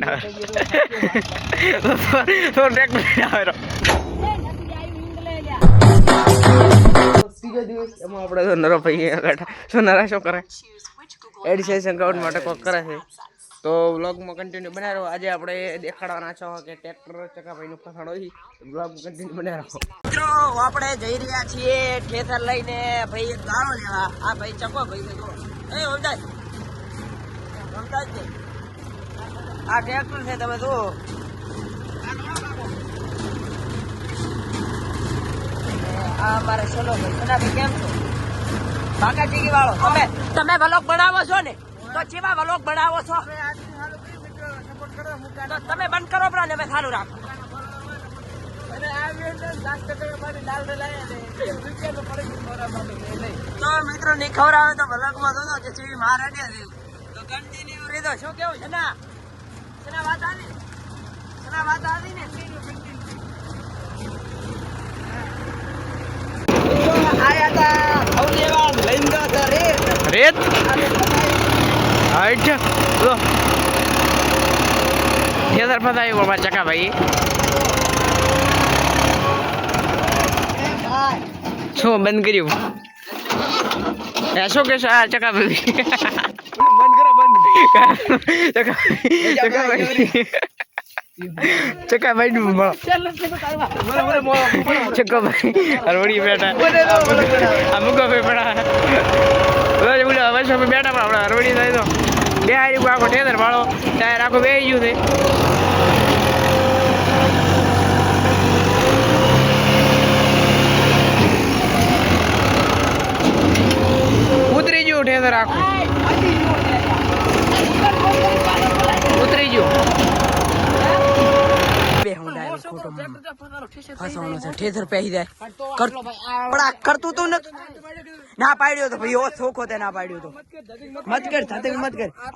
લઈને આવે તો ટ્રેક્ટર લઈને આવે ત્રીજો દિવસ એમાં આપણે નરો ભાઈ સોનારા શું કરે એડિશન એકાઉન્ટ માટે કોક કરે છે તો વ્લોગમાં કન્ટિન્યુ બનાવી રહો. આજે આપણે દેખાડવાના છો કે ટ્રેક્ટર ચકાભાઈનું ફસાણો છે. વ્લોગમાં કન્ટિન્યુ બનાવી રાખો. મિત્રો આપણે જઈ રહ્યા છીએ ઠેસર લઈને ભાઈ એક ગાળો લેવા. આ ભાઈ ચકો ભાઈ એ સમજાય આ ટ્રેક્ટર છે તમે જુઓ. આ અમારે સોલો ભાઈ ભાઈ કેમ છો બાકા ટીકી વાળો તમે વ્લોગ બનાવો છો ને તો ચેવા વ્લોગ બનાવો છો તો તમે બંધ કરો પણ અમે ચાલુ રાખો. તો મિત્રો ની ખબર આવે તો વ્લોગમાં જોજો કે ચેવી મારે તો કન્ટિન્યુ રહી દો. શું કેવું છે ના વાત આવી ને રેત ઠેસર ફસાયું બાબા ચકા ભાઈ. શું બંધ કર્યું શું કે આ ચકા ભાઈ બંધ કરો બંધ ચકાભાઈ નું ચકાભાઈ હરવડી બેઠા અમુક બેઠા બેઠા પણ આપણે હરવડી થાય તો બે હારી આખો ઠેસર વાળો ટાયર આખો બે ગયું છે. ઉતરી ગયું ઠેસર આખું ઉતરી ગયું. ઠેસર પહેરી જાય કરતું તું ના પાડ્યો તો ભાઈ ચોખ્ખો તે ના પાડ્યો તો મત કર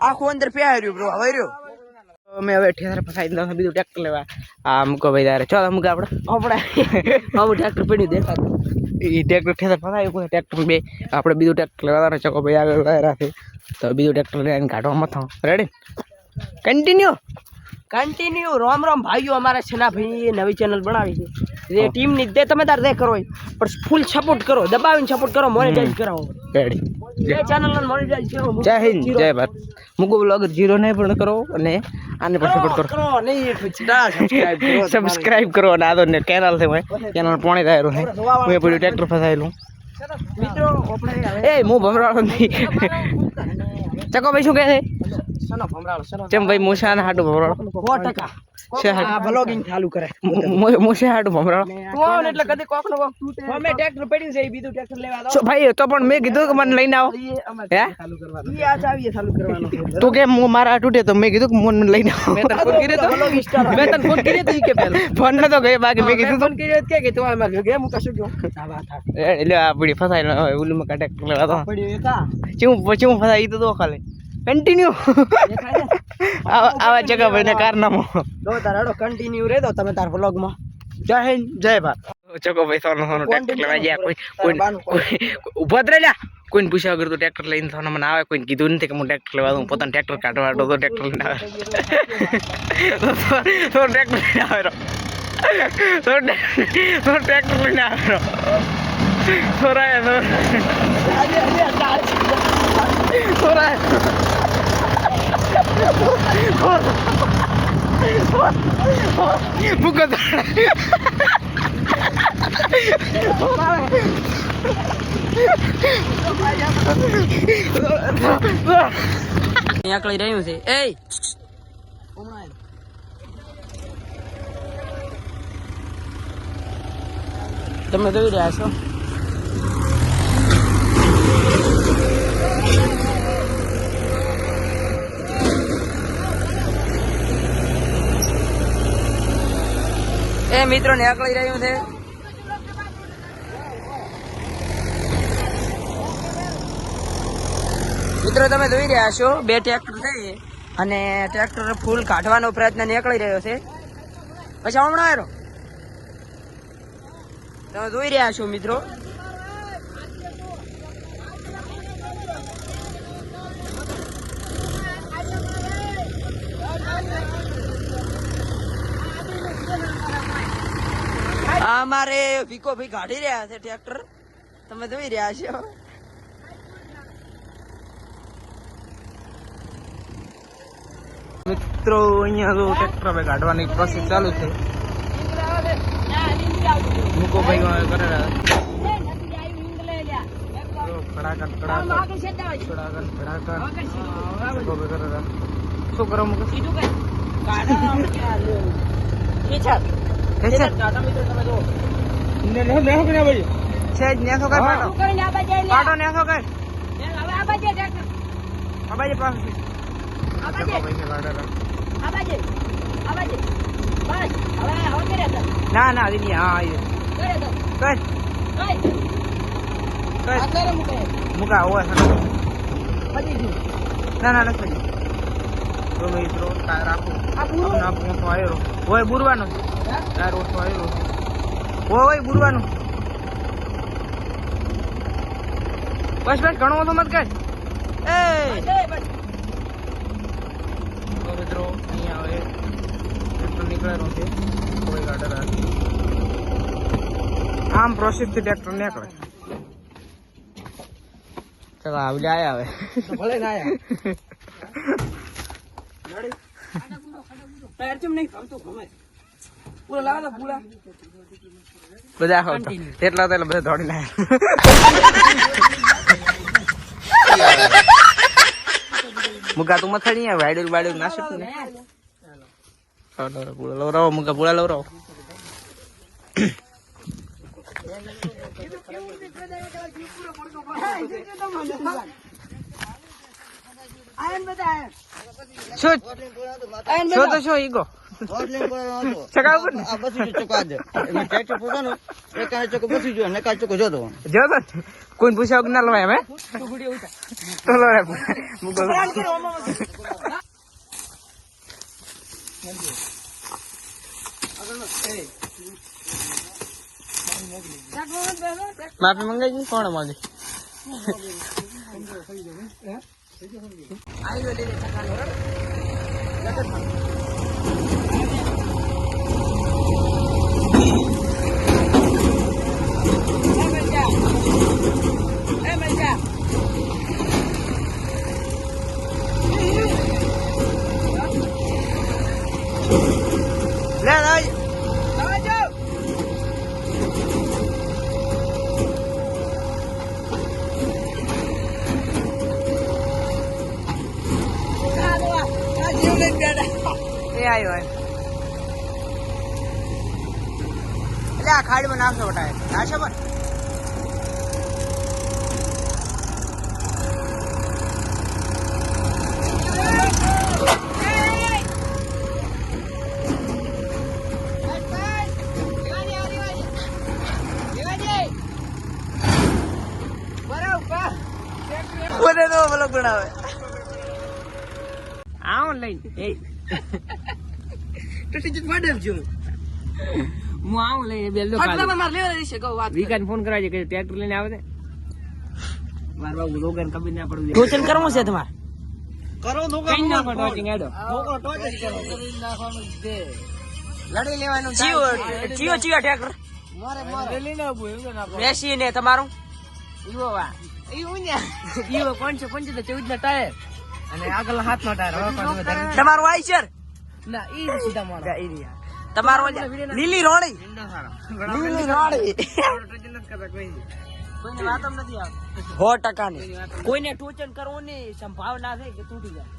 આખું અંદર પહેર્યું બ્રો હવે રહ્યો. અમે હવે ઠેસર ફસાઈ દીધો બીજું ટ્રેક્ટર લેવા. આ મૂકો ભાઈ તારે ચાલો મૂકો આપણે ટ્રેક્ટર પડ્યું દેખાતું એ ટ્રેક્ટર ઠેસર ફસાયું ટ્રેક્ટર બે આપણે બીજું ટ્રેક્ટર લેવા ચકો ભાઈ આગળ રાખે તો બીજું ટ્રેક્ટર લઈને કાઢવા મથો. રેડી કન્ટિન્યુ રોમ ભાઈઓ અમારા છે ના ભાઈ નવી ચેનલ બનાવી છે જે ટીમ ની તે તમે તાર દે કરો પણ ફૂલ સપોર્ટ કરો દબાવીને સપોર્ટ કરો મોનેટાઈઝ કરાવો. રેડી એ ચેનલ ને મોનેટાઈઝ કરો. જય હિન્દ જય ભારત. મુકો બ્લોગ 0 ને પણ કરો અને આને પણ સપોર્ટ કરો નહીં સબસ્ક્રાઇબ કરો અને આ તો કેનાલ છે કેનાલ પોણી થાય છે હું એ પડ્યું ટ્રેક્ટર ફસાયેલું મિત્રો એ હું ભમરાળો નહીં ચકો ભાઈ શું કહે છે ચમ ભાઈ મોશા ના હાટુ ભમરાળો 100% બ્લોગિંગ ચાલુ કરે મોશા હાટુ ભમરાળો કોણ એટલે કદી કોક નો કોક તૂટે અમે ટ્રેક્ટર પડ્યું છે બીજું ટ્રેક્ટર લેવા દો ભાઈ તો પણ મેં કીધું કે મને લઈને આવો હે ચાલુ કરવાનો ઈ આ ચાવીએ ચાલુ કરવાનો તો કે હું મારા તૂટે તો મેં કીધું કે મને લઈને આવો. મેં તને ફોન કર્યો તો બ્લોગ સ્ટાર મેં તને ફોન કર્યો તો ઈ કે પહેલા ફોન નતો ગયો બાકી મેં કીધું ફોન કર્યો કે તું અમાર ઘરે હું કશું ગયો એટલે આપડી ફસાઈ ઓલું માં ટ્રેક્ટર લેવા દો પડ્યું એકા ચું ફસાઈ તો દો ખાલી કન્ટિન્યુ આવા જગા ભાઈ ને કારનામો દો તારો કન્ટિન્યુ રહે તો તમે તાર વ્લોગ માં. જય હિન્દ જય ભારત. ચકો ભાઈ સોનો ટ્રેક્ટર લેવા ગયા કોઈ ઉભા જ રહ્યા કોઈને પૂછ્યા વગર તો ટ્રેક્ટર લઈને સોનો મને આવે કોઈને કીધું નથી કે હું ટ્રેક્ટર લેવા દઉં પોતાનું ટ્રેક્ટર કાઢવા તો ટ્રેક્ટર લઈને આવે તો ટ્રેક્ટર લઈને આવે તો ટ્રેક્ટર લઈને આવે સોરાય buka કઈ રહ્યું છે એ તમે જોઈ રહ્યા છો એ મિત્રો ને આકળી રહ્યું છે મિત્રો તમે જોઈ રહ્યા છો બે ટ્રેક્ટર છે અને ટ્રેક્ટર ફૂલ કાઢવાનો પ્રયત્ન નીકળી રહ્યો છે પછી હમણાં આવ્યો તમે જોઈ રહ્યા છો મિત્રો અમારે ભીકો ભી કાઢી રહ્યા છે ટ્રેક્ટર, તમે જોઈ રહ્યા છો. મિત્રો અહીંયા તો ટ્રેક્ટર હવે કાઢવાની પ્રોસેસ ચાલુ છે. મૂકો ભાઈ કરે શું કરો મૂકો ના ના દીદી હા મૂકા હોય ના ના નથી મિત્રો રાખો આવ્યો હોય બુરવાનો ટાયર ઓછો આવ્યો હોય બુરવાનું બસ બસ ઘણો ઓછો મત કર મિત્રો અહીંયા હવે ટ્રેક્ટર નીકળેલું છે કોઈ ગાર્ડર આમ પ્રોસેસ થી ટ્રેક્ટર નીકળે. ચાલો આવી આયા હવે ભલે ના બધા એટલા બધા દોડી લાયા મુકા તું મથડી આવે વાયડું વાયડું નાશે ને લવરાવો મુકા પૂળા લવરાવો શું ઈગો કોઈ પૂછ્યા ના લવાય અમે માફી મંગાઈ કોણ માંગે ખાડીમાં નાખશો બટાય નાખશો પણ બનાવે આવો લઈને હું આવું લઈને બેલ ફોન કરાવજે કે ટ્રેક્ટર લઈને આવે છે મારા બાબુ લોગન કબી ના પડવું ટોચન કરવું છે તમારે કરો કઈ નાખો ટોચિંગ એડો લડી લેવાનું ચીઓ ટ્રેક્ટર બેસી ને તમારું ઈવો વા ઈવો 575 ના ટાયર અને આગળ હાથનો ટાયર તમારું આઈ સર ના ઈ સીધા મારો ઈ તમારો લીલી રોડી કોઈને વાત નથી આવતી 100% ની કોઈને ટોચન કરવો ની સંભાવના છે કે તૂટી જાય.